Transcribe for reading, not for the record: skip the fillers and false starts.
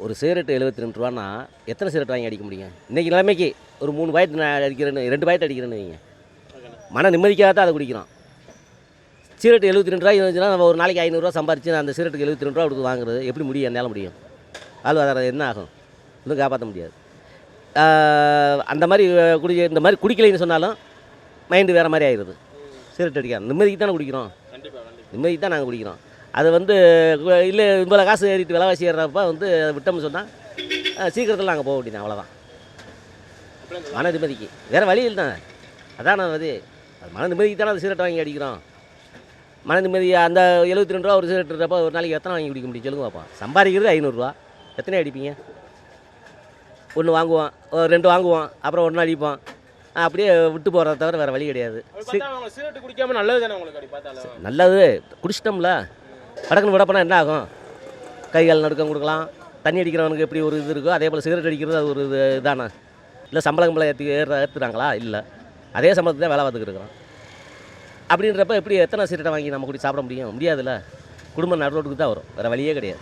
ஒரு சிகரெட் 72 ரூபான்னா எத்தனை சிகரெட் வாங்கி அடிக்க முடியும்? இன்றைக்கி நிலைமைக்கு ஒரு 3 பாக்கெட் நான் அடிக்கிறேன்னு 2 பாக்கெட் அடிக்கிறேன்னு வைங்க, மன நிம்மதிக்காக தான் அதை குடிக்கிறோம். சிகரெட் 72 ரூபாய் இருந்துச்சுன்னா நம்ம ஒரு நாளைக்கு 500 ரூபா சம்பாரிச்சு அந்த சிகரெட்டுக்கு 72 ரூபா கொடுத்து வாங்குறது எப்படி முடியும்? என்னால் முடியும். வாழ்வாதாரம் என்ன ஆகும்? இன்னும் காப்பாற்ற முடியாது. அந்த மாதிரி இந்த மாதிரி குடிக்கலைன்னு சொன்னாலும் மைண்டு வேறு மாதிரி ஆயிடுது. சிகரெட் அடிக்காது நிம்மதிக்கு தானே குடிக்கிறோம், நிம்மதிக்கு தான் நாங்கள் குடிக்கிறோம். அது இல்லை இவ்வளோ காசு ஏறிட்டு விலைவாசி ஏறுறப்ப அதை விட்டோம்னு சொன்னால் சீக்கிரத்தில் நாங்கள் போக வேண்டியது அவ்வளோதான். மன நிம்மதிக்கு வேறு வழியில் தான் அதான் நான் அது மன நிம்மதிக்கு தானே அந்த சிகரெட் வாங்கி அடிக்கிறோம். மன நிம்மதி அந்த 72 ரூபா ஒரு சிகரெட் இருக்கிறப்ப ஒரு நாளைக்கு எத்தனை வாங்கி குடிக்க முடியும் சொல்லுங்க பார்ப்போம். சம்பாதிக்கிறது 500 ரூபா, எத்தனை அடிப்பீங்க? 1 வாங்குவோம், 2 வாங்குவோம், அப்புறம் 1 அடிப்போம். அப்படியே விட்டு போகிறத தவிர வேறு வழி கிடையாது. சிகரெட் குடிக்காமல் நல்லது தானே உங்களுக்கு? அப்படி பார்த்தாலும் நல்லது. குடிச்சிட்டோம்ல படக்குன்னு விடப்போனால் என்ன ஆகும்? கைகால் நடுக்கம் கொடுக்கலாம். தண்ணி அடிக்கிறவனுக்கு எப்படி ஒரு இது இருக்கோ அதே போல் சிகரெட் அடிக்கிறது அது ஒரு இது இதானே. இல்லை சம்பளம் ஏற்றுறாங்களா? இல்லை, அதே சம்பளத்தை தான் வேலை பார்த்துக்கிட்டு இருக்கிறோம். அப்படின்றப்ப எப்படி எத்தனை சிகரெட்டை வாங்கி நம்ம குடி சாப்பிட முடியும்? முடியாதுல்ல. குடும்பம் நடு ரோட்டுக்கு தான் வரும், வேறு வழியே கிடையாது.